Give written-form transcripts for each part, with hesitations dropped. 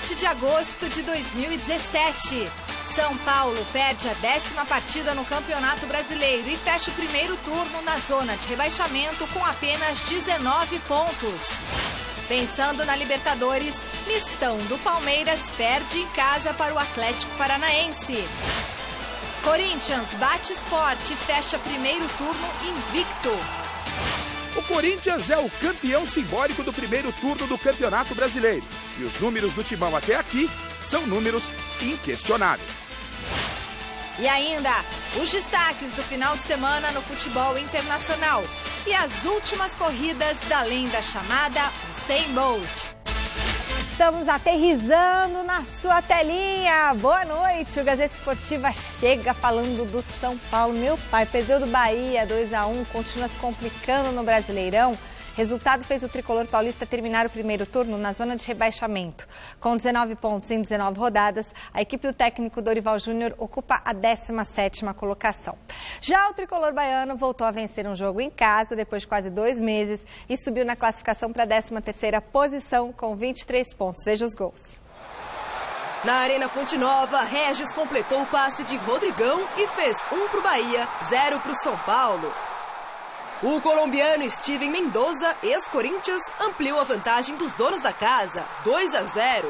7 de agosto de 2017. São Paulo perde a 10ª partida no Campeonato Brasileiro e fecha o primeiro turno na zona de rebaixamento com apenas 19 pontos. Pensando na Libertadores, Mistão do Palmeiras perde em casa para o Atlético Paranaense. Corinthians bate Sport e fecha primeiro turno invicto. O Corinthians é o campeão simbólico do primeiro turno do Campeonato Brasileiro. E os números do Timão até aqui são números inquestionáveis. E ainda, os destaques do final de semana no futebol internacional. E as últimas corridas da lenda chamada Usain Bolt. Estamos aterrissando na sua telinha. Boa noite. O Gazeta Esportiva chega falando do São Paulo. Meu pai perdeu do Bahia 2-1, continua se complicando no Brasileirão. Resultado fez o tricolor paulista terminar o primeiro turno na zona de rebaixamento. Com 19 pontos em 19 rodadas, a equipe do técnico Dorival Júnior ocupa a 17ª colocação. Já o tricolor baiano voltou a vencer um jogo em casa depois de quase 2 meses e subiu na classificação para a 13ª posição com 23 pontos. Veja os gols. Na Arena Fonte Nova, Regis completou o passe de Rodrigão e fez 1 para o Bahia, 0 para o São Paulo. O colombiano Steven Mendoza, ex-Corinthians, ampliou a vantagem dos donos da casa, 2-0.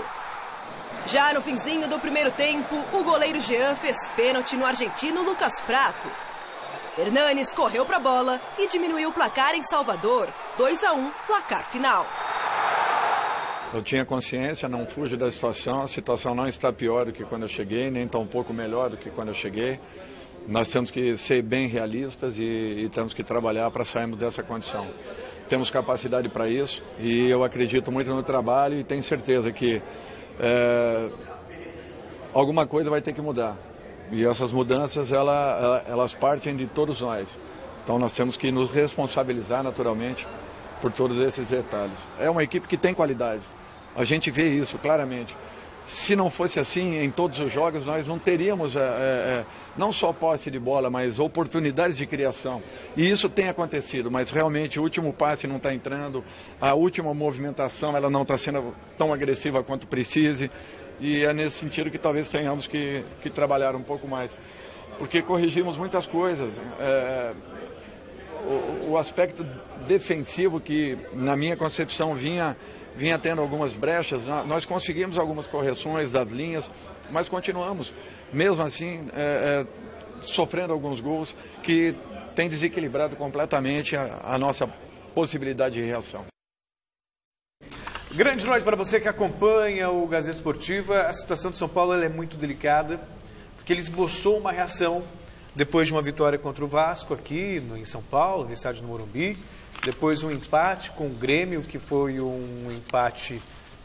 Já no finzinho do primeiro tempo, o goleiro Jean fez pênalti no argentino Lucas Prato. Hernanes correu para a bola e diminuiu o placar em Salvador, 2-1, placar final. Eu tinha consciência, não fujo da situação, a situação não está pior do que quando eu cheguei, nem tão pouco melhor do que quando eu cheguei. Nós temos que ser bem realistas e temos que trabalhar para sairmos dessa condição. Temos capacidade para isso e eu acredito muito no trabalho e tenho certeza que alguma coisa vai ter que mudar. E essas mudanças, elas partem de todos nós. Então nós temos que nos responsabilizar naturalmente por todos esses detalhes. É uma equipe que tem qualidade, a gente vê isso claramente. Se não fosse assim em todos os jogos, nós não teríamos não só posse de bola, mas oportunidades de criação. E isso tem acontecido, mas realmente o último passe não está entrando, a última movimentação ela não está sendo tão agressiva quanto precise. E é nesse sentido que talvez tenhamos que trabalhar um pouco mais. Porque corrigimos muitas coisas. O aspecto defensivo que, na minha concepção, vinha tendo algumas brechas, nós conseguimos algumas correções das linhas, mas continuamos, mesmo assim, sofrendo alguns gols que têm desequilibrado completamente a nossa possibilidade de reação. Grande noite para você que acompanha o Gazeta Esportiva. A situação de São Paulo ela é muito delicada, porque ele esboçou uma reação depois de uma vitória contra o Vasco aqui em São Paulo, no estádio do Morumbi. Depois um empate com o Grêmio, que foi um empate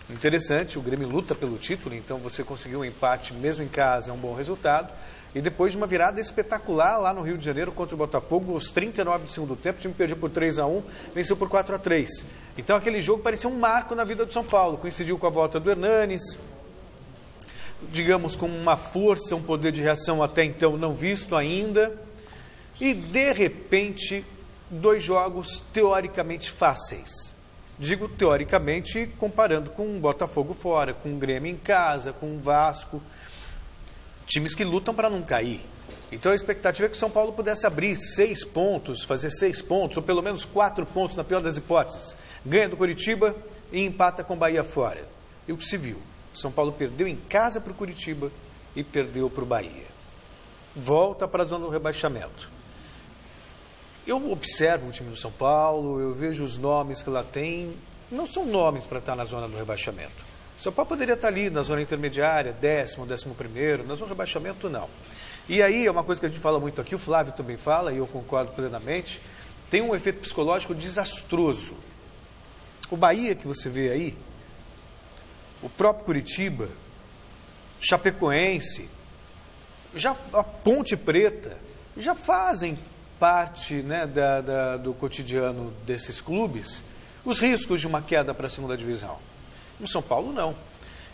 interessante. O Grêmio luta pelo título, então você conseguiu um empate mesmo em casa, é um bom resultado. E depois de uma virada espetacular lá no Rio de Janeiro contra o Botafogo, aos 39 do segundo tempo, o time perdeu por 3-1, venceu por 4-3. Então aquele jogo parecia um marco na vida do São Paulo, coincidiu com a volta do Hernanes, digamos com uma força, um poder de reação até então não visto ainda. E de repente, 2 jogos teoricamente fáceis. Digo teoricamente comparando com o Botafogo fora, com o Grêmio em casa, com o Vasco. Times que lutam para não cair. Então a expectativa é que o São Paulo pudesse abrir 6 pontos, fazer 6 pontos, ou pelo menos 4 pontos na pior das hipóteses. Ganha do Coritiba e empata com o Bahia fora. E o que se viu? O São Paulo perdeu em casa para o Coritiba e perdeu para o Bahia. Volta para a zona do rebaixamento. Eu observo o time do São Paulo, eu vejo os nomes que lá tem, não são nomes para estar na zona do rebaixamento. O São Paulo poderia estar ali na zona intermediária, 10º, 11º, na zona do rebaixamento não. E aí é uma coisa que a gente fala muito aqui, o Flávio também fala, e eu concordo plenamente, tem um efeito psicológico desastroso. O Bahia que você vê aí, o próprio Coritiba, Chapecoense, já a Ponte Preta, já fazem parte, né, do cotidiano desses clubes, os riscos de uma queda para a segunda divisão. No São Paulo, não.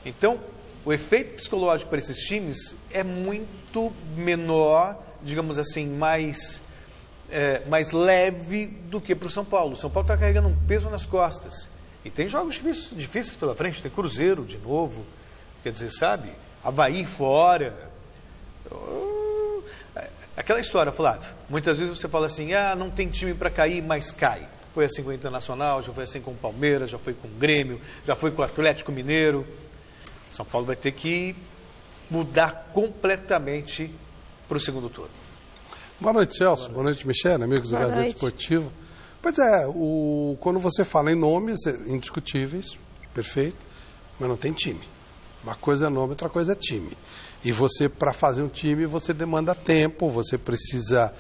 Então, o efeito psicológico para esses times é muito menor, digamos assim, mais leve do que para o São Paulo. O São Paulo está carregando um peso nas costas. E tem jogos difíceis pela frente. Tem Cruzeiro de novo, quer dizer, sabe? Avaí fora. Aquela história, Flávio, muitas vezes você fala assim, não tem time para cair, mas cai. Foi assim com o Internacional, já foi assim com o Palmeiras, já foi com o Grêmio, já foi com o Atlético Mineiro. São Paulo vai ter que mudar completamente para o segundo turno. Boa noite, Celso. Boa noite, Michele, amigos do Gazeta Esportiva. Pois é, quando você fala em nomes indiscutíveis, perfeito, mas não tem time. Uma coisa é nome, outra coisa é time. E você, para fazer um time, você demanda tempo, você precisa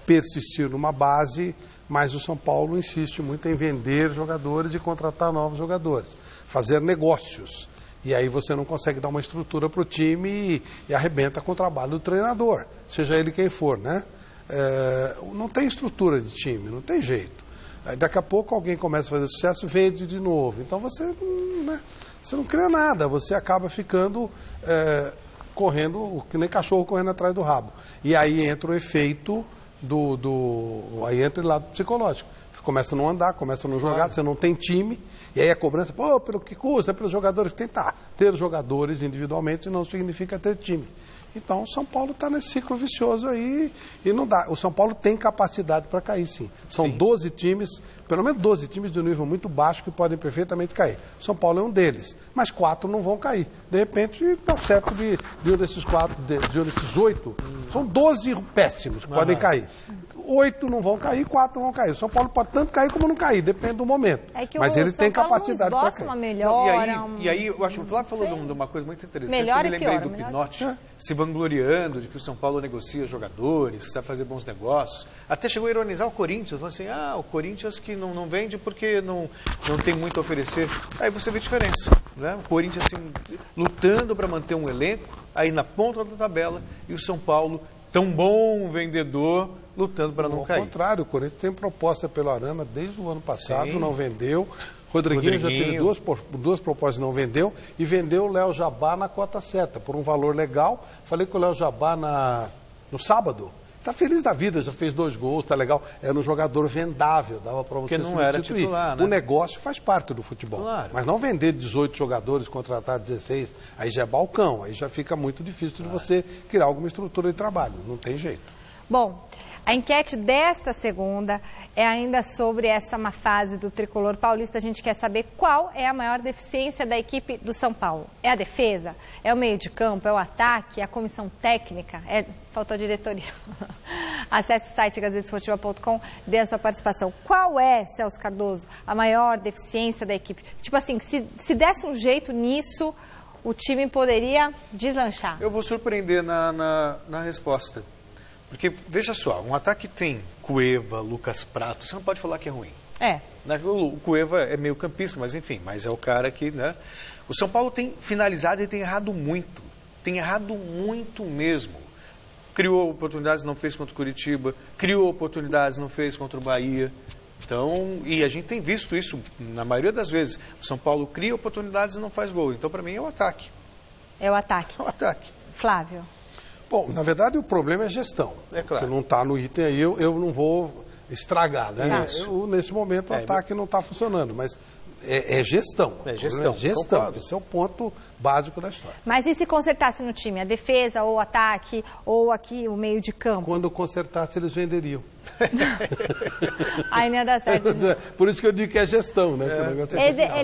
persistir numa base, mas o São Paulo insiste muito em vender jogadores e contratar novos jogadores, fazer negócios. E aí você não consegue dar uma estrutura para o time e arrebenta com o trabalho do treinador, seja ele quem for, né? Não tem estrutura de time, não tem jeito. Aí daqui a pouco alguém começa a fazer sucesso, vende de novo. Então você não cria nada, você acaba ficando correndo, que nem cachorro correndo atrás do rabo. E aí entra o efeito aí entra o lado psicológico. Você começa a não andar, começa a não jogar, você não tem time, e aí a cobrança, pelo que custa, pelos jogadores que tem, ter jogadores individualmente não significa ter time. Então o São Paulo está nesse ciclo vicioso aí e não dá. O São Paulo tem capacidade para cair, sim. São 12 times, pelo menos 12 times de um nível muito baixo que podem perfeitamente cair. O São Paulo é um deles, mas 4 não vão cair. De repente, dá certo de um desses 4, de um desses 8, são 12 péssimos que podem cair. 8 não vão cair, 4 vão cair. O São Paulo pode tanto cair como não cair, depende do momento. Mas ele tem capacidade para cair. Uma melhora, e aí, eu acho que o Flávio falou de uma coisa muito interessante. Melhor eu me lembrei do pior, Pinotti se vangloriando de que o São Paulo negocia jogadores, que sabe fazer bons negócios. Até chegou a ironizar o Corinthians, falou assim, o Corinthians que não vende porque não tem muito a oferecer. Aí você vê a diferença, né? O Corinthians assim, lutando para manter um elenco, aí na ponta da tabela, e o São Paulo, tão bom vendedor, lutando para não cair. Ao contrário, o Corinthians tem proposta pelo Arana desde o ano passado, não vendeu. Rodriguinho já teve duas propostas e não vendeu, e vendeu o Léo Jabá na cota certa, por um valor legal. Falei com o Léo Jabá no sábado. Está feliz da vida, já fez 2 gols, está legal. Era um jogador vendável, dava para você substituir. Porque não era titular, né? O negócio faz parte do futebol. Claro. Mas não vender 18 jogadores, contratar 16, aí já é balcão, aí já fica muito difícil de você criar alguma estrutura de trabalho. Não tem jeito. Bom, a enquete desta segunda é ainda sobre essa má fase do tricolor paulista. A gente quer saber qual é a maior deficiência da equipe do São Paulo. É a defesa? É o meio de campo? É o ataque? É a comissão técnica? Faltou a diretoria. Acesse o site gazetesportiva.com, dê a sua participação. Qual é, Celso Cardoso, a maior deficiência da equipe? Tipo assim, se desse um jeito nisso, o time poderia deslanchar. Eu vou surpreender na resposta. Porque, veja só, um ataque tem Cueva, Lucas Prato, você não pode falar que é ruim. O Cueva é meio campista, mas enfim, mas é o cara que, né? O São Paulo tem finalizado e tem errado muito mesmo. Criou oportunidades, não fez contra o Curitiba, criou oportunidades, não fez contra o Bahia. Então, e a gente tem visto isso na maioria das vezes. O São Paulo cria oportunidades e não faz gol. Então, para mim, é o ataque. É o ataque. É o ataque. Flávio. Bom, na verdade o problema é a gestão. É claro. Porque não está no item aí, eu não vou estragar, né? Nesse momento o ataque não está funcionando, mas é gestão. É gestão. Esse é o ponto básico da história. Mas e se consertasse no time? A defesa, ou o ataque, ou aqui o meio de campo? Quando consertasse, eles venderiam. Aí não ia dar certo. Por isso que eu digo que é gestão, né?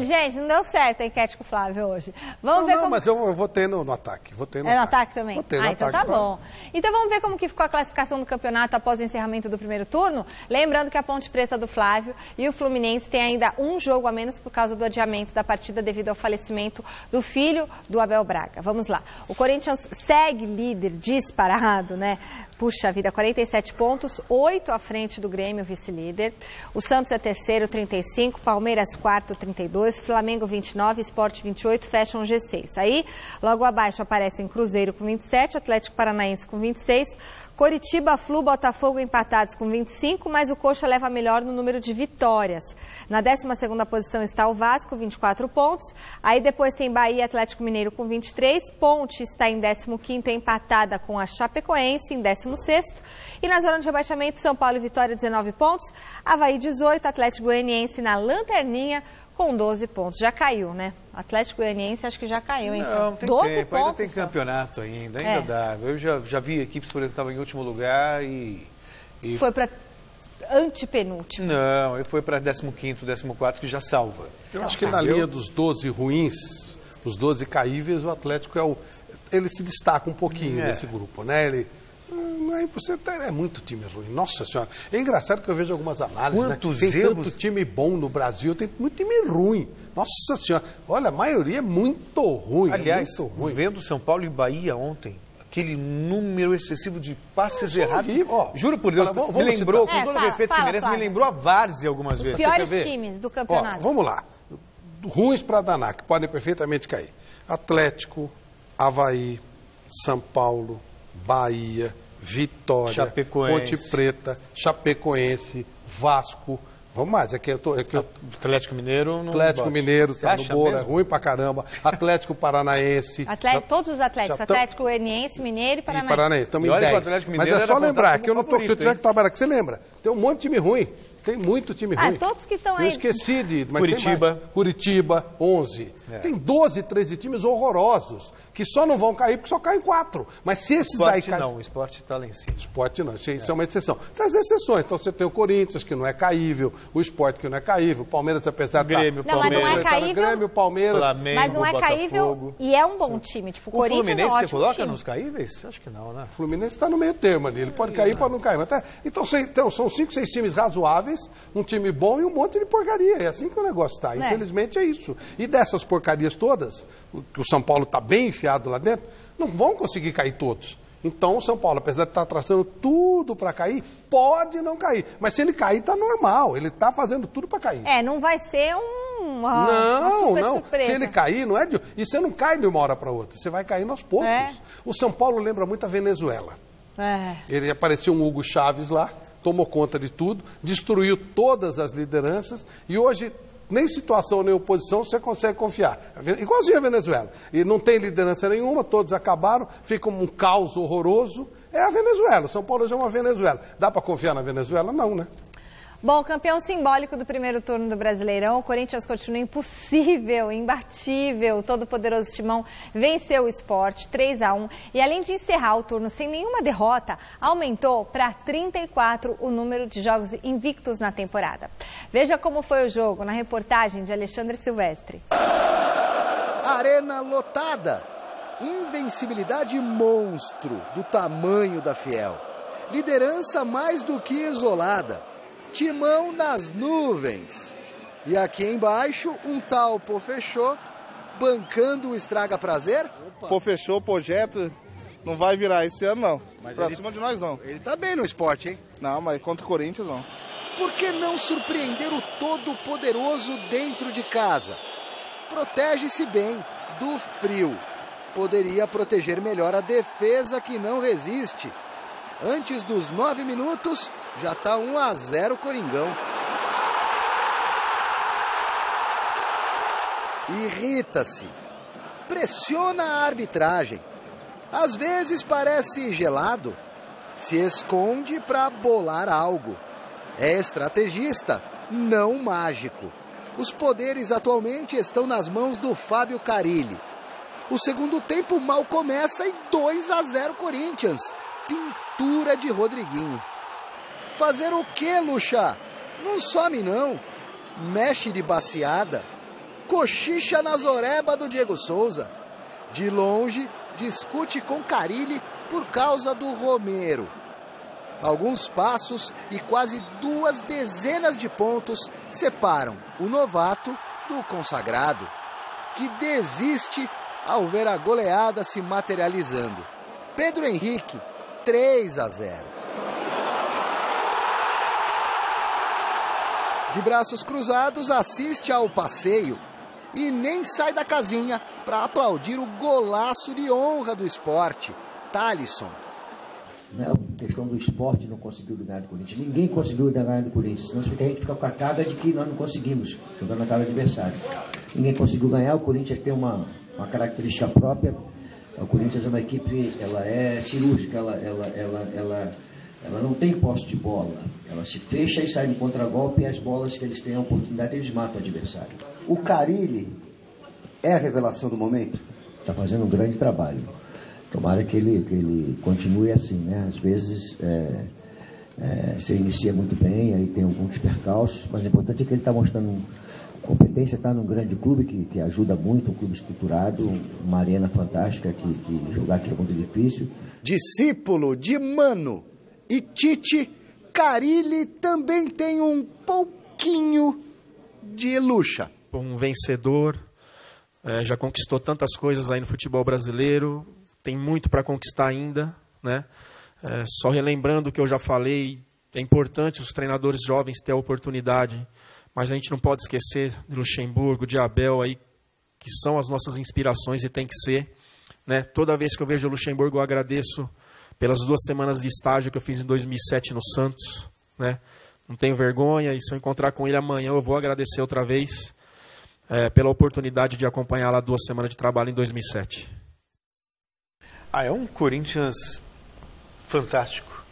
Gente, não deu certo a enquete com o Flávio hoje. Mas eu votei no ataque. No ataque também? Votei no então ataque, tá bom. Então vamos ver como que ficou a classificação do campeonato após o encerramento do primeiro turno. Lembrando que a Ponte Preta do Flávio e o Fluminense têm ainda um jogo a menos por causa do adiamento da partida devido ao falecimento do filho do Abel Braga. Vamos lá. O Corinthians segue líder disparado, né? Puxa vida, 47 pontos, 8 à frente do Grêmio, vice-líder. O Santos é terceiro, 35, Palmeiras quarto, 32, Flamengo 29, Sport 28, fecham o G6. Aí, logo abaixo aparecem Cruzeiro com 27, Atlético Paranaense com 26, Coritiba, Flu, Botafogo empatados com 25, mas o Coxa leva melhor no número de vitórias. Na 12ª posição está o Vasco, 24 pontos. Aí depois tem Bahia e Atlético Mineiro com 23. Ponte está em 15º, empatada com a Chapecoense em 16º. E na zona de rebaixamento, São Paulo e Vitória, 19 pontos. Avaí, 18. Atlético Goianiense na lanterninha com 12 pontos. Já caiu, né? Atlético Goianiense acho que já caiu, hein? Não, tem 12 tempo, pontos. ainda tem campeonato ainda dá. Eu já vi equipes, por exemplo, que estavam em último lugar e... Foi para antepenúltimo. Não, ele foi para 15º, 14º, que já salva. Eu acho que na linha dos 12 ruins, os 12 caíveis, o Atlético ele se destaca um pouquinho nesse grupo, né? Ele não é impossível, é muito time ruim. Nossa Senhora, é engraçado que eu vejo algumas análises, Quantos né? Tem erros? tanto time bom no Brasil, tem muito time ruim. Nossa Senhora, olha, a maioria é muito ruim. Aliás, muito ruim. vendo São Paulo e Bahia ontem, aquele número excessivo de passes errados. Juro por Deus, me lembrou, com todo o respeito que merece, me lembrou a Várzea algumas vezes. Os piores times do campeonato. Vamos lá. Ruins para danar, que podem perfeitamente cair. Atlético, Avaí, São Paulo, Bahia, Vitória, Chapecoense. Ponte Preta, Chapecoense, Vasco. Vamos mais, Atlético Mineiro não Atlético Mineiro Você tá no acha bolo, é mesmo? ruim pra caramba. Atlético Paranaense. Todos os Atléticos, Atlético Goianiense, Mineiro e Paranaense. Estamos E em olha que o 10. Atlético Mas Mineiro é só era lembrar apontado que eu não tô, como se eu tiver favorito, que trabalhar, que você lembra, tem um monte de time ruim. Tem muito time ruim. Todos que estão aí. Eu esqueci de... Mas Curitiba. Tem mais. Curitiba, 11. Tem 12, 13 times horrorosos, que só não vão cair porque só caem 4. Mas se esses daí caem... Não, o Sport está lá em cima. Esporte não, isso é uma exceção. Tem as exceções, então você tem o Corinthians, que não é caível, o Sport, que não é caível, o Palmeiras, apesar de... Grêmio, Não, mas não é caível. Grêmio, Palmeiras... Flamengo, Mas não é caível Botafogo. e é um bom time. Tipo, o Corinthians é um Fluminense você ótimo coloca time. nos caíveis? Acho que não, né? O Fluminense está no meio termo ali, ele pode cair, pode não cair. Mas então são 5, 6 times razoáveis, um time bom e um monte de porcaria. É assim que o negócio está. Infelizmente é isso. E dessas porcarias todas, que o São Paulo está bem enfiado lá dentro, não vão conseguir cair todos. Então o São Paulo, apesar de estar traçando tudo para cair, pode não cair. Mas se ele cair, está normal. Ele está fazendo tudo para cair. Não vai ser uma Não. surpresa. Se ele cair, não é de... E você não cai de uma hora para outra. Você vai cair aos poucos. O São Paulo lembra muito a Venezuela. Ele apareceu um Hugo Chávez lá, tomou conta de tudo, destruiu todas as lideranças e hoje, nem situação nem oposição, você consegue confiar. Igualzinho a Venezuela. E não tem liderança nenhuma, todos acabaram, fica um caos horroroso. É a Venezuela. São Paulo já é uma Venezuela. Dá para confiar na Venezuela? Não, né? Bom, campeão simbólico do primeiro turno do Brasileirão, o Corinthians continua impossível, imbatível. Todo poderoso Timão venceu o Sport 3-1 e, além de encerrar o turno sem nenhuma derrota, aumentou para 34 o número de jogos invictos na temporada. Veja como foi o jogo na reportagem de Alexandre Silvestre. Arena lotada, invencibilidade monstro do tamanho da Fiel, liderança mais do que isolada. Timão nas nuvens. E aqui embaixo, um tal Pô Fechou, bancando o Estraga Prazer. Pô Fechou, projeto, não vai virar esse ano não. Mas pra cima de nós não. Ele tá bem no esporte, hein? Não, mas contra o Corinthians não. Por que não surpreender o todo-poderoso dentro de casa? Protege-se bem do frio. Poderia proteger melhor a defesa que não resiste. Antes dos 9 minutos, já está 1-0 Coringão. Irrita-se. Pressiona a arbitragem. Às vezes parece gelado. Se esconde para bolar algo. É estrategista, não mágico. Os poderes atualmente estão nas mãos do Fábio Carilli. O segundo tempo mal começa e 2-0 Corinthians. Pintura de Rodriguinho. Fazer o quê, Lucha? Não some não. Mexe de baciada. Cochicha na zoreba do Diego Souza. De longe, discute com Carilli por causa do Romero. Alguns passos e quase 2 dezenas de pontos separam o novato do consagrado, que desiste ao ver a goleada se materializando. Pedro Henrique, 3-0. De braços cruzados, assiste ao passeio e nem sai da casinha para aplaudir o golaço de honra do esporte, Thalisson. Não é a questão do esporte não conseguiu ganhar do Corinthians. Ninguém conseguiu ganhar do Corinthians, senão a gente fica com a cara de que nós não conseguimos, jogando na cara do adversário. Ninguém conseguiu ganhar, o Corinthians tem uma característica própria. O Corinthians é uma equipe, ela é cirúrgica, ela não tem posse de bola. Ela se fecha e sai no contragolpe e as bolas que eles têm a oportunidade, eles matam o adversário. O Carilli é a revelação do momento? Está fazendo um grande trabalho. Tomara que ele continue assim, né? Às vezes se inicia muito bem, aí tem alguns percalços, mas o importante é que ele está mostrando competência, está num grande clube que ajuda muito, um clube estruturado, uma arena fantástica, que jogar aqui é muito difícil. Discípulo de Mano e Tite, Carille também tem um pouquinho de luxa. Um vencedor, já conquistou tantas coisas aí no futebol brasileiro, tem muito para conquistar ainda, né? Só relembrando o que eu já falei, é importante os treinadores jovens ter a oportunidade, mas a gente não pode esquecer de Luxemburgo, de Abel, aí, que são as nossas inspirações e tem que ser, né? Toda vez que eu vejo o Luxemburgo, eu agradeço pelas 2 semanas de estágio que eu fiz em 2007 no Santos, né? Não tenho vergonha, e se eu encontrar com ele amanhã, eu vou agradecer outra vez pela oportunidade de acompanhar lá 2 semanas de trabalho em 2007. É um Corinthians fantástico.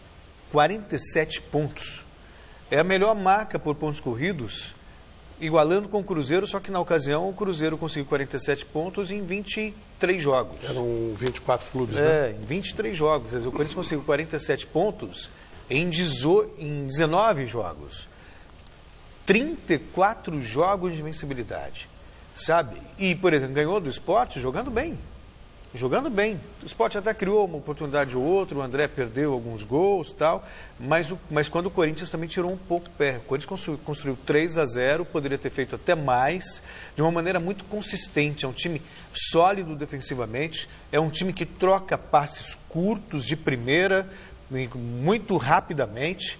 47 pontos. É a melhor marca por pontos corridos, igualando com o Cruzeiro, só que na ocasião o Cruzeiro conseguiu 47 pontos em 23 jogos. Eram 24 clubes, né? Em 23 jogos. Quer dizer, o Corinthians conseguiu 47 pontos em 19 jogos. 34 jogos de invencibilidade, sabe? E, por exemplo, ganhou do Sport jogando bem. Jogando bem. O Sport até criou uma oportunidade ou outra, o André perdeu alguns gols e tal, mas quando o Corinthians também tirou um pouco o pé. O Corinthians construiu 3-0, poderia ter feito até mais, de uma maneira muito consistente. É um time sólido defensivamente, é um time que troca passes curtos de primeira, muito rapidamente.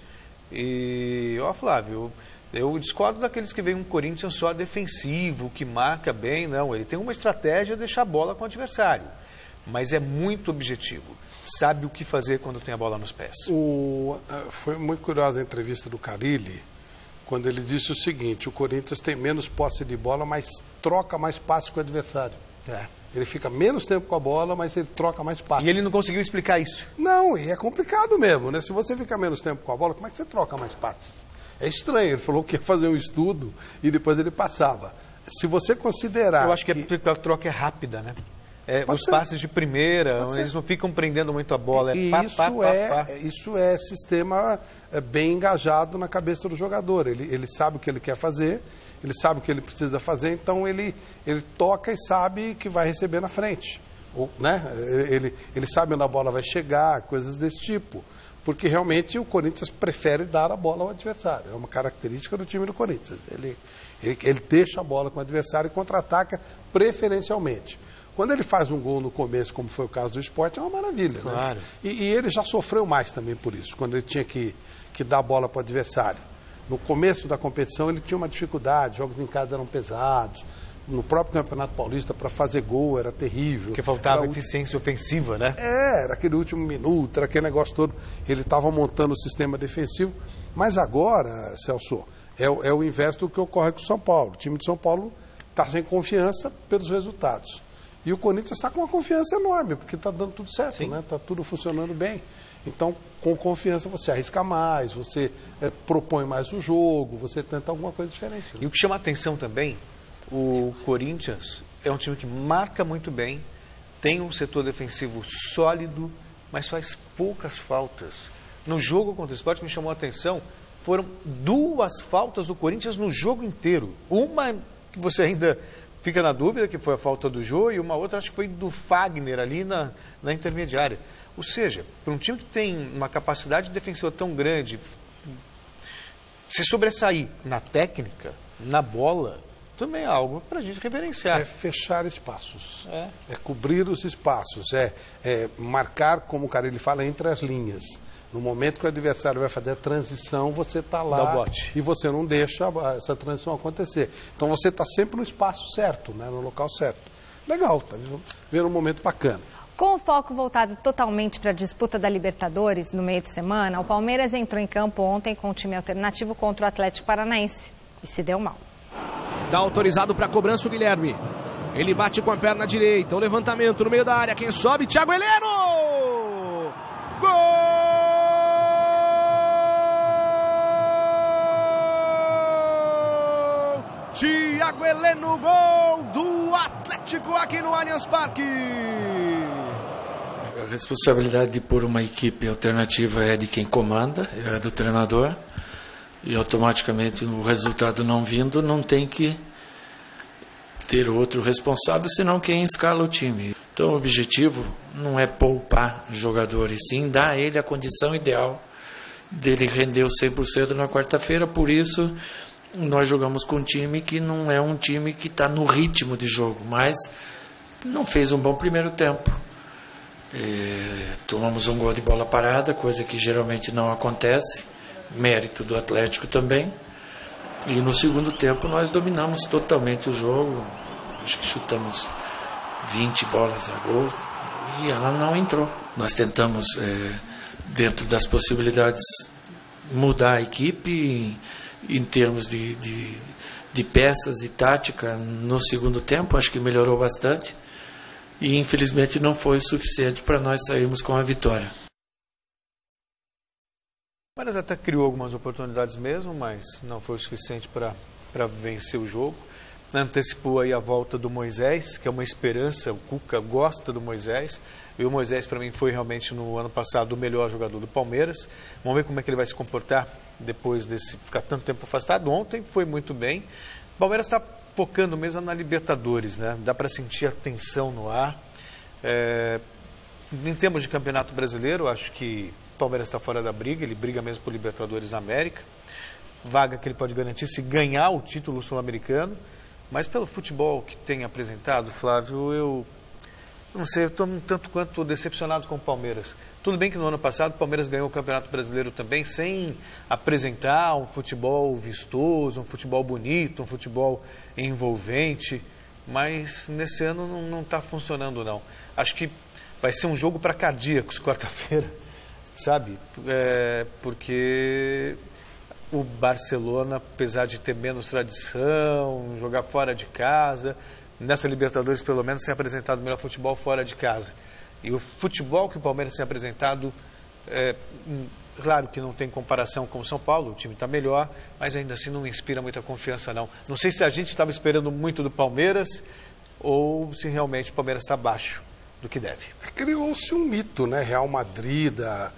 E, Flávio, eu discordo daqueles que veem um Corinthians só defensivo, que marca bem. Não, ele tem uma estratégia de deixar a bola com o adversário, mas é muito objetivo. Sabe o que fazer quando tem a bola nos pés. Foi muito curiosa a entrevista do Carille, quando ele disse o seguinte: o Corinthians tem menos posse de bola, mas troca mais passes com o adversário. Ele fica menos tempo com a bola, mas ele troca mais passes. E ele não conseguiu explicar isso. Não, e é complicado mesmo, né? Se você fica menos tempo com a bola, como é que você troca mais passes? É estranho, ele falou que ia fazer um estudo e depois ele passava. Se você considerar... Eu acho que a troca é rápida, né? Os passes de primeira, eles não ficam prendendo muito a bola. Isso é sistema bem engajado na cabeça do jogador. Ele sabe o que ele quer fazer, ele sabe o que ele precisa fazer, então ele toca e sabe que vai receber na frente. Né? Ele sabe onde a bola vai chegar, coisas desse tipo. Porque realmente o Corinthians prefere dar a bola ao adversário. É uma característica do time do Corinthians. Ele deixa a bola com o adversário e contra-ataca preferencialmente. Quando ele faz um gol no começo, como foi o caso do Sport, é uma maravilha. Claro. Né? E ele já sofreu mais também por isso, quando ele tinha que dar a bola para o adversário. No começo da competição ele tinha uma dificuldade, jogos em casa eram pesados. No próprio Campeonato Paulista, para fazer gol, era terrível. Porque faltava eficiência ofensiva, né? Era aquele último minuto, era aquele negócio todo. Ele estava montando o sistema defensivo. Mas agora, Celso, é o inverso do que ocorre com o São Paulo. O time de São Paulo está sem confiança pelos resultados. E o Corinthians está com uma confiança enorme, porque está dando tudo certo, né? Está tudo funcionando bem. Então, com confiança, você arrisca mais, você propõe mais o jogo, você tenta alguma coisa diferente. Né? E o que chama a atenção também, o Corinthians é um time que marca muito bem, tem um setor defensivo sólido, mas faz poucas faltas. No jogo contra o Sport, me chamou a atenção, foram 2 faltas do Corinthians no jogo inteiro. Uma que você ainda fica na dúvida, que foi a falta do Jô, e uma outra acho que foi do Fagner ali na intermediária. Ou seja, para um time que tem uma capacidade defensiva tão grande, se sobressair na técnica, na bola, também é algo para a gente reverenciar. É fechar espaços, é cobrir os espaços, é marcar, como o cara ele fala, entre as linhas. No momento que o adversário vai fazer a transição, você está lá e você não deixa essa transição acontecer. Então você está sempre no espaço certo, né, no local certo. Legal, tá vendo um momento bacana. Com o foco voltado totalmente para a disputa da Libertadores no meio de semana, o Palmeiras entrou em campo ontem com um time alternativo contra o Atlético Paranaense e se deu mal. Está autorizado para a cobrança o Guilherme. Ele bate com a perna direita, o levantamento no meio da área, quem sobe? Thiago Heleno! Gol! Thiago Heleno, gol do Atlético aqui no Allianz Parque. A responsabilidade de pôr uma equipe alternativa é de quem comanda, é do treinador. E automaticamente o resultado não vindo, não tem que ter outro responsável, senão quem escala o time. Então o objetivo não é poupar o jogador, e sim dar a ele a condição ideal dele render o 100% na quarta-feira. Por isso nós jogamos com um time que não é um time que está no ritmo de jogo, mas não fez um bom primeiro tempo. Tomamos um gol de bola parada, coisa que geralmente não acontece, mérito do Atlético também. E no segundo tempo nós dominamos totalmente o jogo, acho que chutamos 20 bolas a gol e ela não entrou. Nós tentamos, dentro das possibilidades, mudar a equipe em termos de peças e tática no segundo tempo, acho que melhorou bastante. E infelizmente não foi suficiente para nós sairmos com a vitória. O Palmeiras até criou algumas oportunidades mesmo, mas não foi o suficiente para vencer o jogo. Antecipou aí a volta do Moisés, que é uma esperança. O Cuca gosta do Moisés. E o Moisés, para mim, foi realmente no ano passado o melhor jogador do Palmeiras. Vamos ver como é que ele vai se comportar depois desse ficar tanto tempo afastado. Ontem foi muito bem. O Palmeiras está focando mesmo na Libertadores, né? Dá para sentir a tensão no ar. Em termos de Campeonato Brasileiro, acho que o Palmeiras está fora da briga, ele briga mesmo por Libertadores da América. Vaga que ele pode garantir se ganhar o título sul-americano. Mas pelo futebol que tem apresentado, Flávio, eu não sei, eu estou um tanto quanto decepcionado com o Palmeiras. Tudo bem que no ano passado o Palmeiras ganhou o Campeonato Brasileiro também, sem apresentar um futebol vistoso, um futebol bonito, um futebol envolvente, mas nesse ano não está funcionando não. Acho que vai ser um jogo para cardíacos quarta-feira, sabe? Porque o Barcelona, apesar de ter menos tradição, jogar fora de casa, nessa Libertadores pelo menos tem apresentado o melhor futebol fora de casa. E o futebol que o Palmeiras tem apresentado, claro que não tem comparação com o São Paulo, o time está melhor, mas ainda assim não inspira muita confiança não. Não sei se a gente estava esperando muito do Palmeiras ou se realmente o Palmeiras está abaixo do que deve. Criou-se um mito, né? Real Madrid, da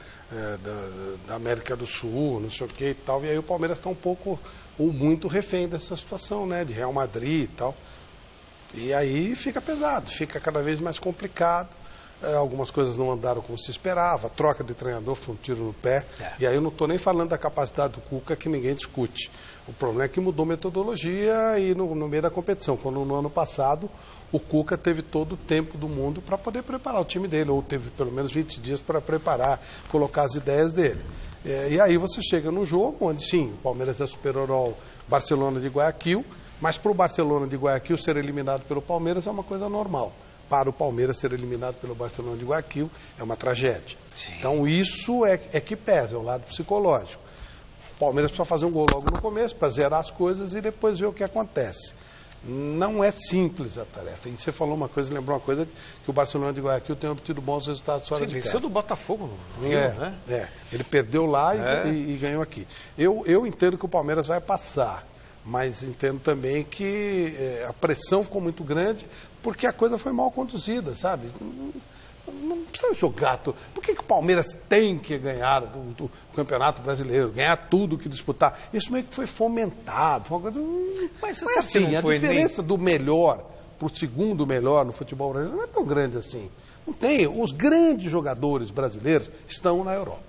América do Sul, não sei o que e tal, e aí o Palmeiras está um pouco ou muito refém dessa situação, né? De Real Madrid e tal. E aí fica pesado, fica cada vez mais complicado. Algumas coisas não andaram como se esperava, a troca de treinador foi um tiro no pé. E aí eu não estou nem falando da capacidade do Cuca, que ninguém discute. O problema é que mudou metodologia e no meio da competição, quando no ano passado o Cuca teve todo o tempo do mundo para poder preparar o time dele, ou teve pelo menos 20 dias para preparar, colocar as ideias dele. E aí você chega no jogo onde, sim, o Palmeiras é superior ao Barcelona de Guayaquil, mas para o Barcelona de Guayaquil ser eliminado pelo Palmeiras é uma coisa normal. Para o Palmeiras ser eliminado pelo Barcelona de Guayaquil é uma tragédia. Sim. Então isso é que pesa, é o lado psicológico. O Palmeiras precisa fazer um gol logo no começo para zerar as coisas e depois ver o que acontece. Não é simples a tarefa. E você falou uma coisa, lembrou uma coisa, que o Barcelona de Guayaquil tem obtido bons resultados fora de casa. Venceu do Botafogo no Rio, né? Ele perdeu lá e ganhou aqui. Eu entendo que o Palmeiras vai passar, mas entendo também que a pressão ficou muito grande porque a coisa foi mal conduzida, sabe? Não precisa jogar tudo. Por que o Palmeiras tem que ganhar do Campeonato Brasileiro, ganhar tudo que disputar? Isso meio que foi fomentado. Foi uma coisa... Mas você sabe assim, a diferença do melhor para o segundo melhor no futebol brasileiro não é tão grande assim. Não tem. Os grandes jogadores brasileiros estão na Europa.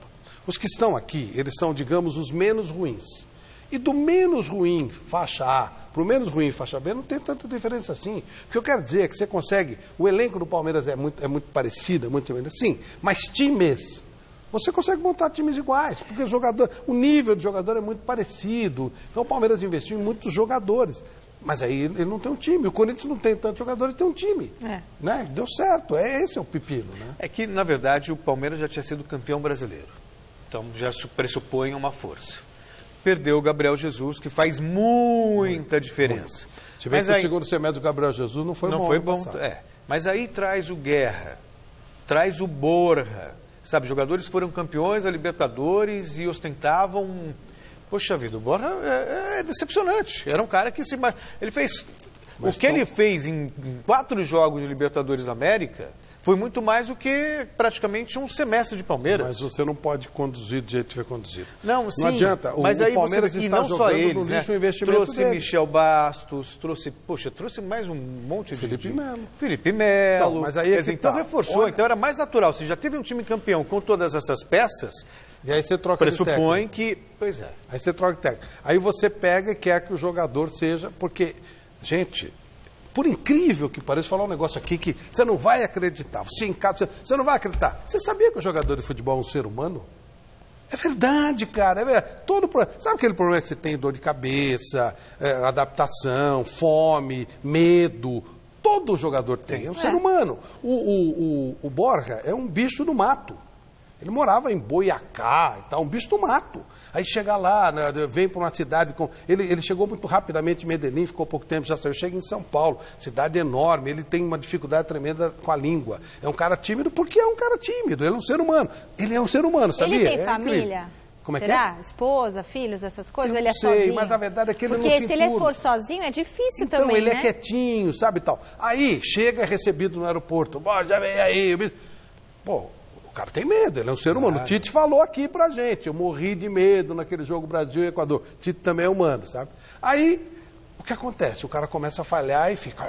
Os que estão aqui, eles são, digamos, os menos ruins. E do menos ruim, faixa A, para o menos ruim, faixa B, não tem tanta diferença assim. O que eu quero dizer é que você consegue... O elenco do Palmeiras é muito parecido, sim, mas times... Você consegue montar times iguais, porque o nível do jogador é muito parecido. Então o Palmeiras investiu em muitos jogadores. Mas aí ele não tem um time. O Corinthians não tem tantos jogadores, tem um time. Né? Deu certo, esse é o pepino. Né? É que, na verdade, o Palmeiras já tinha sido campeão brasileiro. Então já pressupõe uma força. Perdeu o Gabriel Jesus, que faz muita diferença. Se bem que o segundo semestre do Gabriel Jesus não foi bom. Não foi bom, Mas aí traz o Guerra, traz o Borja, sabe? Jogadores foram campeões da Libertadores e ostentavam Poxa vida, o Borja é decepcionante. Era um cara que ele fez... Mas o que ele fez em 4 jogos de Libertadores da América foi muito mais do que praticamente um semestre de Palmeiras. Mas você não pode conduzir do jeito que foi conduzido. Não, sim. Não adianta. Mas aí Palmeiras você... E está não só eles, no lixo, né? o investimento trouxe dele. Michel Bastos, trouxe mais um monte de... Felipe Melo. Felipe Melo. Então, mas aí é que então tá. reforçou. Olha... Então era mais natural. Se já teve um time campeão com todas essas peças... E aí você troca de técnico. Pressupõe que... Pois é. Aí você troca de técnico. Aí você pega e quer que o jogador seja... Porque, gente... Por incrível que pareça, falar um negócio aqui que você não vai acreditar. Você em casa, você não vai acreditar. Você sabia que o jogador de futebol é um ser humano? É verdade, cara. É verdade. Sabe aquele problema que você tem? Dor de cabeça, adaptação, fome, medo. Todo jogador tem. É um ser humano. O Borja é um bicho do mato. Ele morava em Boiacá e tal, um bicho do mato. Aí chega lá, né, vem para uma cidade... Ele chegou muito rapidamente em Medellín, ficou pouco tempo, já saiu. Chega em São Paulo, cidade enorme, ele tem uma dificuldade tremenda com a língua. É um cara tímido porque é um cara tímido, ele é um ser humano. Ele é um ser humano, sabia? Ele tem família? Como é Será? Que é? Esposa, filhos, essas coisas? Eu Ou ele é não sei, sozinho? mas a verdade é que ele porque não se se ele for sozinho é difícil então, também, ele né? é quietinho, sabe, tal. Aí, chega, é recebido no aeroporto. Bora, já vem aí. Pô... O cara tem medo, ele é um ser humano. O Tite falou aqui pra gente, eu morri de medo naquele jogo Brasil e Equador. O Tite também é humano, sabe? Aí, o que acontece? O cara começa a falhar e fica...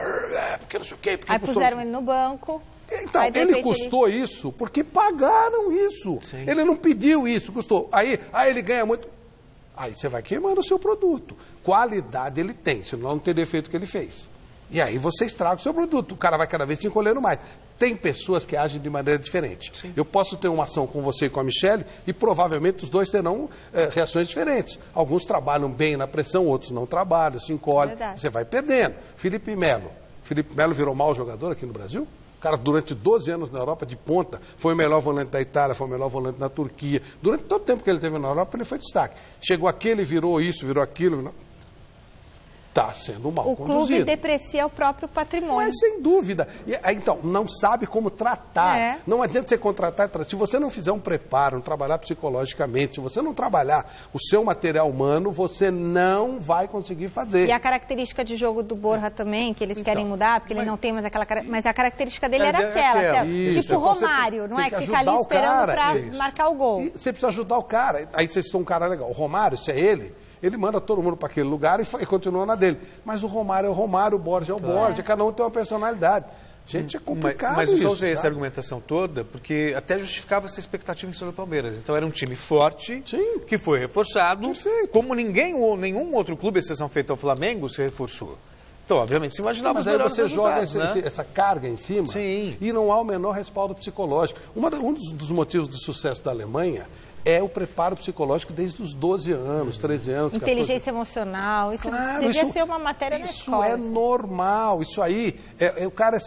Porque não sei o quê, porque aí puseram ele no banco. Então, ele custou isso porque pagaram isso. Sim. Ele não pediu isso, custou. Aí ele ganha muito. Aí você vai queimando o seu produto. Qualidade ele tem, senão não tem defeito que ele fez. E aí você estraga o seu produto. O cara vai cada vez te encolhendo mais. Tem pessoas que agem de maneira diferente. Sim. Eu posso ter uma ação com você e com a Michele e provavelmente os dois terão reações diferentes. Alguns trabalham bem na pressão, outros não trabalham, se encolhem. Você vai perdendo. Felipe Melo virou mau jogador aqui no Brasil? O cara, durante 12 anos na Europa, de ponta, foi o melhor volante da Itália, foi o melhor volante na Turquia. Durante todo o tempo que ele teve na Europa, ele foi destaque. Chegou aqui, ele virou isso, virou aquilo... Está sendo mal conduzido. O clube deprecia o próprio patrimônio. Mas sem dúvida. Então, não sabe como tratar. Não adianta você contratar. Se você não fizer um preparo, não trabalhar psicologicamente, se você não trabalhar o seu material humano, você não vai conseguir fazer. E a característica de jogo do Borja também, que eles querem mudar, porque ele não tem mais aquela... Mas a característica dele era aquela. Isso, tipo o Romário, não é? Que fica ali esperando para marcar o gol. E você precisa ajudar o cara. Aí vocês estão um cara legal. O Romário, se é ele manda todo mundo para aquele lugar e continua na dele. Mas o Romário é o Romário, o Borja é o Borja, cada um tem uma personalidade. Gente, é complicado mas isso. Mas eu só usei essa argumentação toda porque até justificava essa expectativa em cima do Palmeiras. Então era um time forte, que foi reforçado, como nenhum outro clube, exceção feita ao Flamengo, se reforçou. Então, obviamente, se imaginava mas aí você joga essa carga em cima e não há o menor respaldo psicológico. Um dos motivos do sucesso da Alemanha é o preparo psicológico desde os 12 anos, 13 anos. Inteligência emocional, isso devia ser uma matéria na escola. Isso é normal, isso aí, o cara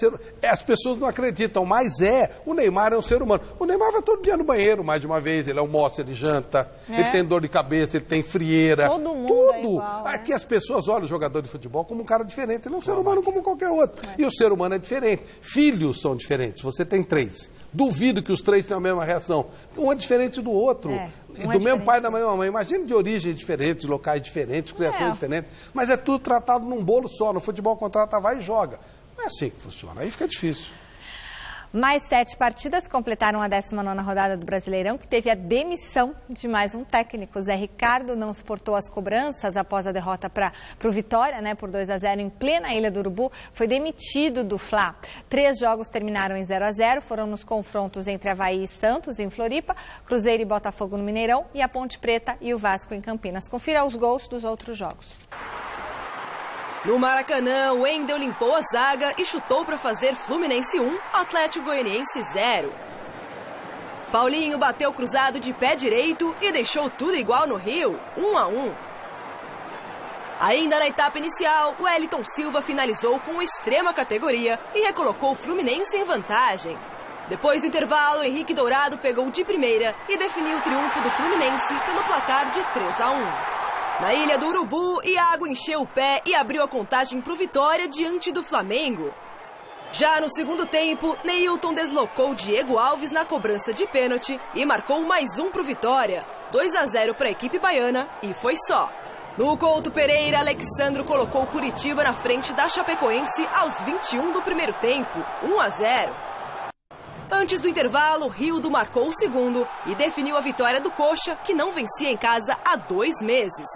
as pessoas não acreditam, mas o Neymar é um ser humano. O Neymar vai todo dia no banheiro, mais de uma vez, ele almoça, ele janta, ele tem dor de cabeça, ele tem frieira. Todo mundo é igual, Aqui as pessoas olham o jogador de futebol como um cara diferente, ele é um ser humano como qualquer outro. E o ser humano é diferente. Filhos são diferentes, você tem 3. Duvido que os 3 tenham a mesma reação. Um é diferente do outro. Do mesmo pai e da mesma mãe. Imagina de origem diferente, de locais diferentes, criações diferentes. Mas é tudo tratado num bolo só. No futebol contrata, vai e joga. Não é assim que funciona. Aí fica difícil. Mais 7 partidas completaram a 19ª rodada do Brasileirão, que teve a demissão de mais um técnico. Zé Ricardo não suportou as cobranças após a derrota para o Vitória, por 2-0 em plena Ilha do Urubu. Foi demitido do Fla. 3 jogos terminaram em 0-0, foram nos confrontos entre Avaí e Santos, em Floripa, Cruzeiro e Botafogo no Mineirão e a Ponte Preta e o Vasco em Campinas. Confira os gols dos outros jogos. No Maracanã, o Wendel limpou a zaga e chutou para fazer Fluminense 1, Atlético Goianiense 0. Paulinho bateu cruzado de pé direito e deixou tudo igual no Rio, 1-1. Ainda na etapa inicial, o Wellington Silva finalizou com extrema categoria e recolocou o Fluminense em vantagem. Depois do intervalo, Henrique Dourado pegou de primeira e definiu o triunfo do Fluminense pelo placar de 3-1. Na Ilha do Urubu, Iago encheu o pé e abriu a contagem para o Vitória diante do Flamengo. Já no segundo tempo, Neilton deslocou Diego Alves na cobrança de pênalti e marcou mais um para o Vitória. 2-0 para a equipe baiana e foi só. No Couto Pereira, Alexandro colocou o Curitiba na frente da Chapecoense aos 21 do primeiro tempo, 1-0. Antes do intervalo, Rildo marcou o segundo e definiu a vitória do Coxa, que não vencia em casa há 2 meses.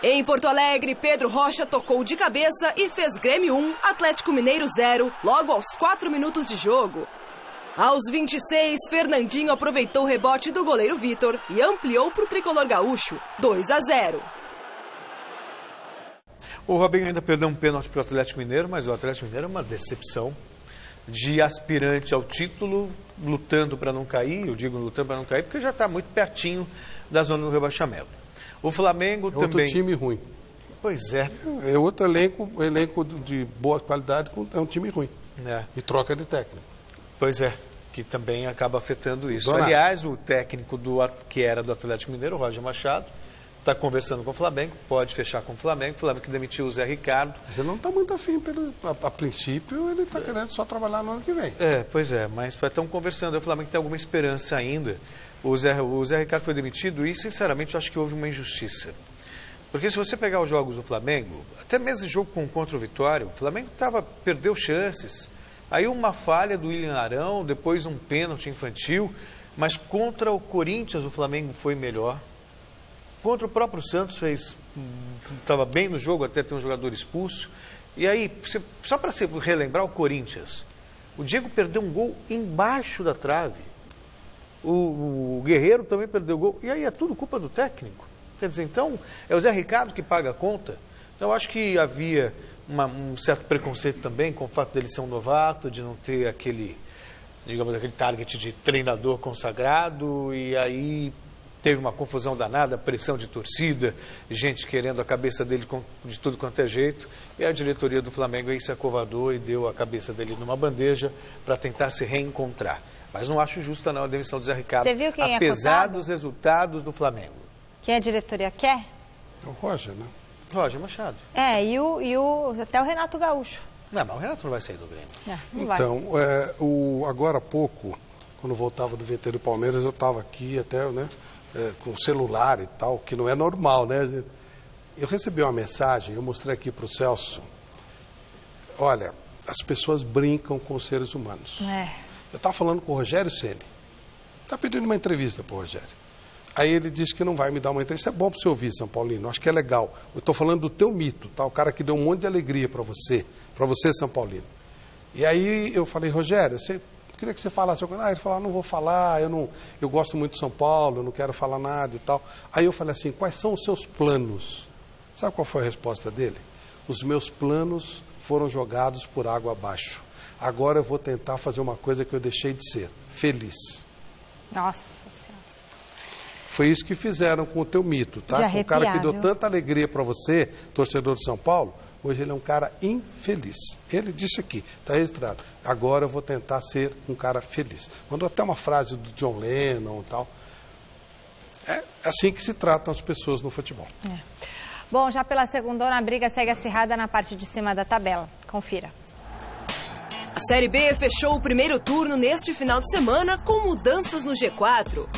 Em Porto Alegre, Pedro Rocha tocou de cabeça e fez Grêmio 1, Atlético Mineiro 0, logo aos 4 minutos de jogo. Aos 26, Fernandinho aproveitou o rebote do goleiro Vitor e ampliou para o tricolor gaúcho, 2-0. O Robinho ainda perdeu um pênalti para o Atlético Mineiro, mas o Atlético Mineiro é uma decepção de aspirante ao título, lutando para não cair. Eu digo lutando para não cair porque já está muito pertinho da zona do rebaixamento. O Flamengo também... Outro time ruim. Pois é. É outro elenco de boa qualidade, é um time ruim. É. E troca de técnico. Pois é, que também acaba afetando isso. Donado. Aliás, o técnico que era do Atlético Mineiro, o Roger Machado, está conversando com o Flamengo, pode fechar com o Flamengo que demitiu o Zé Ricardo. Você não está muito afim, a princípio ele está querendo só trabalhar no ano que vem. Pois é, mas estão conversando, o Flamengo tem alguma esperança ainda. O Zé Ricardo foi demitido e, sinceramente, eu acho que houve uma injustiça. Porque se você pegar os jogos do Flamengo, até mesmo jogo contra o Vitória, o Flamengo perdeu chances. Aí uma falha do William Arão, depois um pênalti infantil, mas contra o Corinthians o Flamengo foi melhor. Contra o próprio Santos estava bem no jogo, até ter um jogador expulso. E aí, só para relembrar o Corinthians, o Diego perdeu um gol embaixo da trave. O Guerreiro também perdeu gol. E aí é tudo culpa do técnico. Quer dizer, então, é o Zé Ricardo que paga a conta. Então, eu acho que havia um certo preconceito também com o fato dele ser um novato, de não ter aquele target de treinador consagrado, e aí teve uma confusão danada, pressão de torcida, gente querendo a cabeça dele de tudo quanto é jeito, e a diretoria do Flamengo aí se acovardou e deu a cabeça dele numa bandeja para tentar se reencontrar. Mas não acho justa não a demissão do Zé Ricardo, Você viu quem apesar dos resultados do Flamengo. Quem a diretoria quer? É o Roger, né? Roger Machado. Até o Renato Gaúcho. Não, mas o Renato não vai sair do Grêmio. Então, agora há pouco, quando voltava do VT do Palmeiras, eu estava aqui até, né, com celular e tal, que não é normal, né? Eu recebi uma mensagem, eu mostrei aqui para o Celso. Olha, as pessoas brincam com os seres humanos. Eu estava falando com o Rogério Ceni. Está pedindo uma entrevista para o Rogério. Aí ele disse que não vai me dar uma entrevista. Isso é bom para você ouvir, São Paulino. Acho que é legal. Eu estou falando do teu mito, tá? O cara que deu um monte de alegria para você, São Paulino. E aí eu falei, Rogério, eu queria que você falasse. Ele falou, não vou falar, eu gosto muito de São Paulo, eu não quero falar nada e tal. Aí eu falei assim, quais são os seus planos? Sabe qual foi a resposta dele? Os meus planos foram jogados por água abaixo. Agora eu vou tentar fazer uma coisa que eu deixei de ser, feliz. Nossa Senhora. Foi isso que fizeram com o teu mito, tá? Com o cara que deu tanta alegria para você, torcedor de São Paulo, hoje ele é um cara infeliz. Ele disse aqui, está registrado, agora eu vou tentar ser um cara feliz. Mandou até uma frase do John Lennon e tal. É assim que se tratam as pessoas no futebol. Bom, já pela segundona, a briga segue acirrada na parte de cima da tabela. Confira. A Série B fechou o primeiro turno neste final de semana com mudanças no G4.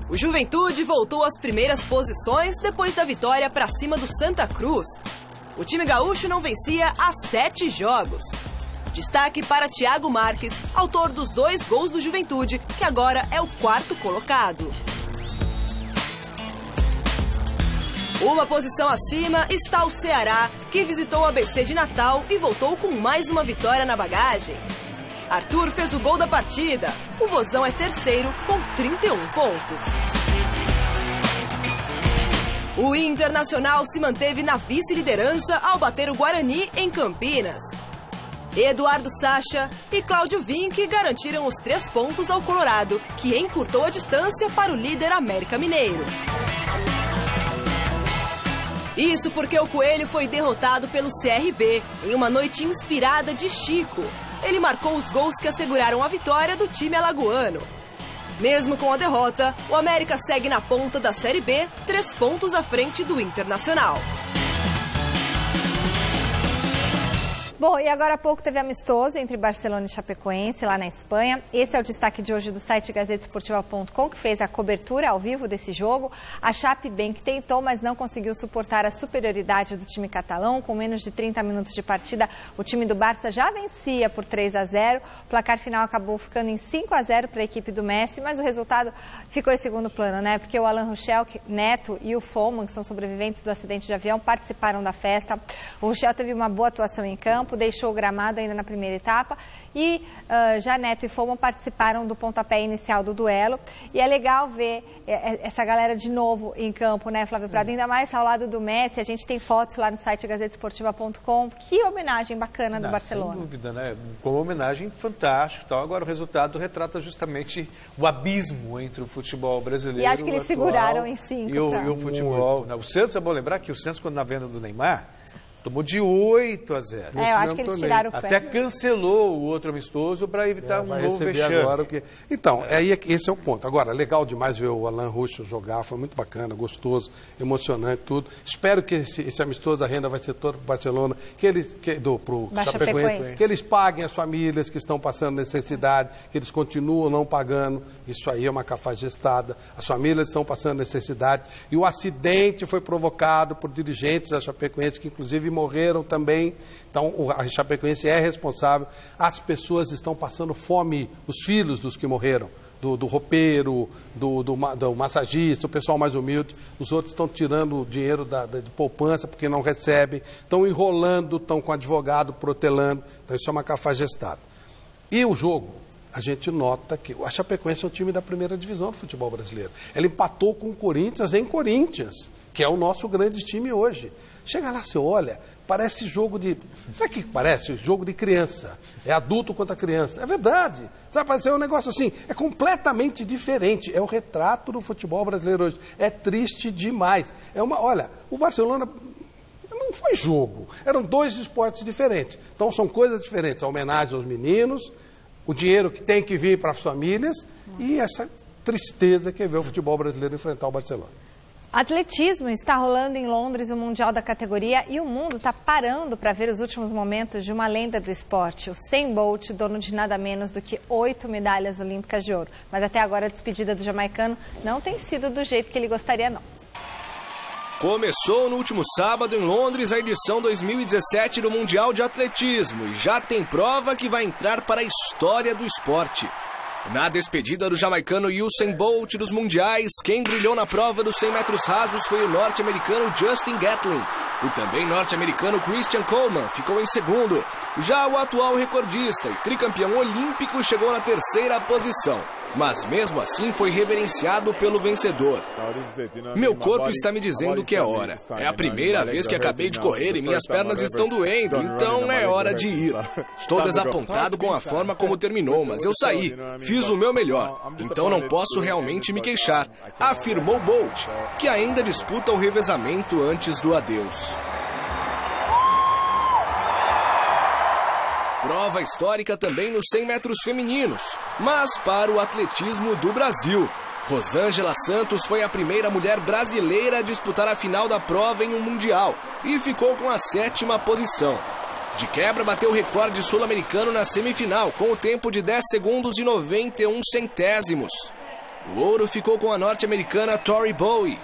O Juventude voltou às primeiras posições depois da vitória para cima do Santa Cruz. O time gaúcho não vencia há 7 jogos. Destaque para Thiago Marques, autor dos 2 gols do Juventude, que agora é o 4º colocado. Uma posição acima está o Ceará, que visitou o ABC de Natal e voltou com mais uma vitória na bagagem. Arthur fez o gol da partida. O Vozão é terceiro com 31 pontos. O Internacional se manteve na vice-liderança ao bater o Guarani em Campinas. Eduardo Sacha e Cláudio Vinck garantiram os 3 pontos ao Colorado, que encurtou a distância para o líder América Mineiro. Isso porque o Coelho foi derrotado pelo CRB em uma noite inspirada de Chico. Ele marcou os gols que asseguraram a vitória do time alagoano. Mesmo com a derrota, o América segue na ponta da Série B, 3 pontos à frente do Internacional. Bom, e agora há pouco teve amistoso entre Barcelona e Chapecoense, lá na Espanha. Esse é o destaque de hoje do site gazetesportiva.com, que fez a cobertura ao vivo desse jogo. A Chape bem que tentou, mas não conseguiu suportar a superioridade do time catalão. Com menos de 30 minutos de partida, o time do Barça já vencia por 3-0. O placar final acabou ficando em 5-0 para a equipe do Messi, mas o resultado ficou em segundo plano, né? Porque o Alan Ruschel, Neto e o Foman, que são sobreviventes do acidente de avião, participaram da festa. O Ruschel teve uma boa atuação em campo, deixou o gramado ainda na primeira etapa e já Neto e Foman participaram do pontapé inicial do duelo. E é legal ver essa galera de novo em campo, né, Flávio Prado? Ainda mais ao lado do Messi. A gente tem fotos lá no site gazetesportiva.com. Que homenagem bacana do Barcelona. Sem dúvida, né? Com uma homenagem fantástica. Então, agora o resultado retrata justamente o abismo entre o futebol brasileiro e acho que eles seguraram em 5. E o futebol. O Santos, é bom lembrar que o Santos, quando na venda do Neymar, tomou de 8-0. Eu acho que eles tiraram o pé. Até cancelou o outro amistoso para evitar um novo vexame. Agora, então, esse é o ponto. Agora, legal demais ver o Alan Ruschel jogar, foi muito bacana, gostoso, emocionante, tudo. Espero que esse amistoso, a renda vai ser todo para o Barcelona, pro Chapecoense, que eles paguem as famílias que estão passando necessidade, que eles continuam não pagando. Isso aí é uma cafajestada. As famílias estão passando necessidade. E o acidente foi provocado por dirigentes da Chapecoense, que inclusive morreram também. Então, a Chapecoense é responsável. As pessoas estão passando fome, os filhos dos que morreram, do roupeiro, do massagista, o pessoal mais humilde. Os outros estão tirando o dinheiro de poupança porque não recebem, estão enrolando, estão com advogado protelando. Então, isso é uma cafajestada. E o jogo, a gente nota que a Chapecoense é um time da primeira divisão do futebol brasileiro. Ela empatou com o Corinthians em Corinthians, que é o nosso grande time hoje. Chega lá, você olha, parece jogo de... Sabe o que parece? Jogo de criança. É adulto contra criança. É verdade. Sabe, parece um negócio assim, é completamente diferente. É o retrato do futebol brasileiro hoje. É triste demais. Olha, o Barcelona não foi jogo. Eram dois esportes diferentes. Então são coisas diferentes. A homenagem aos meninos, o dinheiro que tem que vir para as famílias e essa tristeza que é ver o futebol brasileiro enfrentar o Barcelona. Atletismo, está rolando em Londres o Mundial da categoria e o mundo está parando para ver os últimos momentos de uma lenda do esporte, o Usain Bolt, dono de nada menos do que 8 medalhas olímpicas de ouro. Mas até agora a despedida do jamaicano não tem sido do jeito que ele gostaria, não. Começou no último sábado em Londres a edição 2017 do Mundial de Atletismo e já tem prova que vai entrar para a história do esporte. Na despedida do jamaicano Usain Bolt dos mundiais, quem brilhou na prova dos 100 metros rasos foi o norte-americano Justin Gatlin. O também norte-americano Christian Coleman ficou em segundo. Já o atual recordista e tricampeão olímpico chegou na terceira posição. Mas mesmo assim foi reverenciado pelo vencedor. Meu corpo está me dizendo que é hora. É a primeira vez que acabei de correr e minhas pernas estão doendo, então é hora de ir. Estou desapontado com a forma como terminou, mas eu saí. Fiz o meu melhor, então não posso realmente me queixar, afirmou Bolt, que ainda disputa o revezamento antes do adeus. Prova histórica também nos 100 metros femininos, mas para o atletismo do Brasil. Rosângela Santos foi a primeira mulher brasileira a disputar a final da prova em um mundial e ficou com a 7ª posição. De quebra, bateu o recorde sul-americano na semifinal, com o tempo de 10 segundos e 91 centésimos. O ouro ficou com a norte-americana Tori Bowie.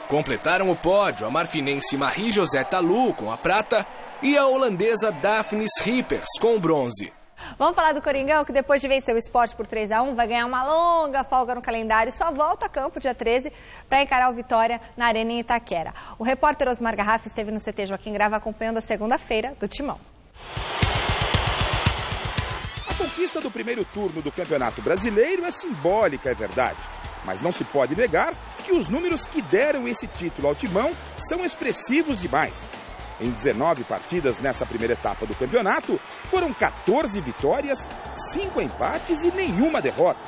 Completaram o pódio a marfinense Marie-José Talu com a prata e a holandesa Daphne Schippers com o bronze. Vamos falar do Coringão, que depois de vencer o Sport por 3-1, vai ganhar uma longa folga no calendário e só volta a campo dia 13 para encarar o Vitória na Arena em Itaquera. O repórter Osmar Garrafa esteve no CT Joaquim Grava acompanhando a segunda-feira do Timão. A conquista do primeiro turno do Campeonato Brasileiro é simbólica, é verdade. Mas não se pode negar que os números que deram esse título ao Timão são expressivos demais. Em 19 partidas nessa primeira etapa do campeonato, foram 14 vitórias, 5 empates e nenhuma derrota.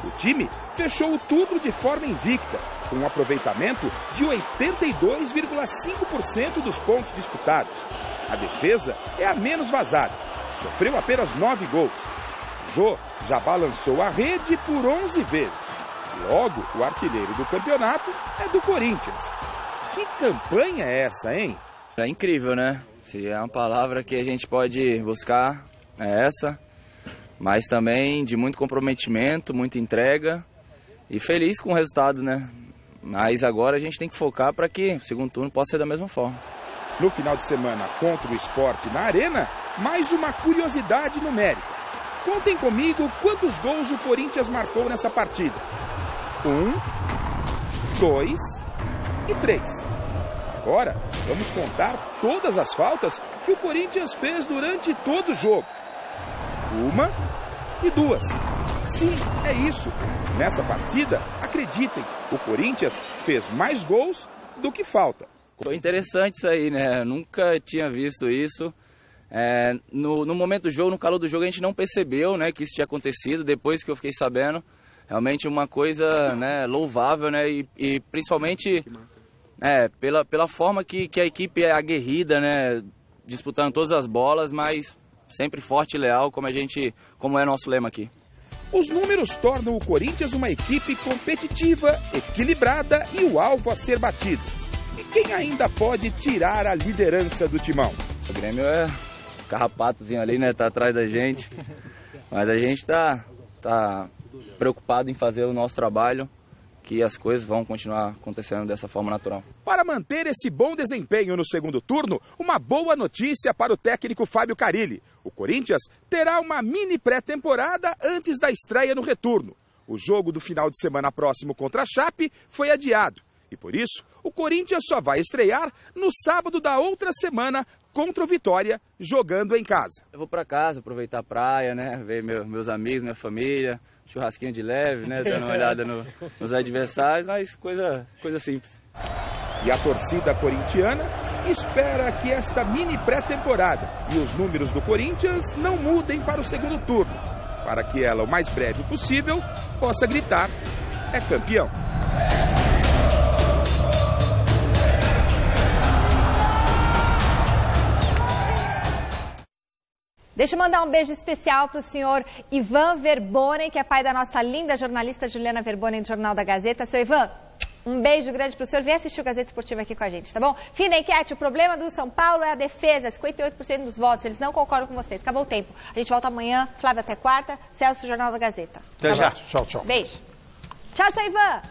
O time fechou tudo de forma invicta, com um aproveitamento de 82,5% dos pontos disputados. A defesa é a menos vazada, sofreu apenas 9 gols. Jô já balançou a rede por 11 vezes. Logo, o artilheiro do campeonato é do Corinthians. Que campanha é essa, hein? É incrível, né? Se é uma palavra que a gente pode buscar, é essa. Mas também de muito comprometimento, muita entrega e feliz com o resultado, né? Mas agora a gente tem que focar para que o segundo turno possa ser da mesma forma. No final de semana contra o Sport na Arena, mais uma curiosidade numérica. Contem comigo quantos gols o Corinthians marcou nessa partida. 1, 2 e 3. Agora, vamos contar todas as faltas que o Corinthians fez durante todo o jogo. 1 e 2. Sim, é isso. Nessa partida, acreditem, o Corinthians fez mais gols do que falta. Foi interessante isso aí, né? Eu nunca tinha visto isso. No momento do jogo, no calor do jogo, a gente não percebeu, né, que isso tinha acontecido. Depois que eu fiquei sabendo, realmente uma coisa, né, louvável, né? E principalmente pela forma que a equipe é aguerrida, né? Disputando todas as bolas, mas sempre forte e leal, como é nosso lema aqui. Os números tornam o Corinthians uma equipe competitiva, equilibrada e o alvo a ser batido. E quem ainda pode tirar a liderança do timão? O Grêmio é um carrapatozinho ali, né? Tá atrás da gente. Mas a gente tá preocupado em fazer o nosso trabalho, que as coisas vão continuar acontecendo dessa forma natural. Para manter esse bom desempenho no segundo turno, uma boa notícia para o técnico Fábio Carille. O Corinthians terá uma mini pré-temporada antes da estreia no retorno. O jogo do final de semana próximo contra a Chape foi adiado. E por isso, o Corinthians só vai estrear no sábado da outra semana contra o Vitória, jogando em casa. Eu vou para casa, aproveitar a praia, né? Ver meus amigos, minha família, churrasquinho de leve, né? Dando uma olhada nos adversários, mas coisa simples. E a torcida corintiana espera que esta mini pré-temporada e os números do Corinthians não mudem para o segundo turno, para que ela, o mais breve possível, possa gritar: é campeão. Deixa eu mandar um beijo especial para o senhor Ivan Verbonen, que é pai da nossa linda jornalista Juliana Verbonen, do Jornal da Gazeta. Seu Ivan, um beijo grande para o senhor. Vem assistir o Gazeta Esportiva aqui com a gente, tá bom? Fim da enquete, o problema do São Paulo é a defesa, 58% dos votos. Eles não concordam com vocês. Acabou o tempo. A gente volta amanhã, Flávio até quarta. Celso, Jornal da Gazeta. Até já. Tchau, tchau. Beijo. Tchau, seu Ivan.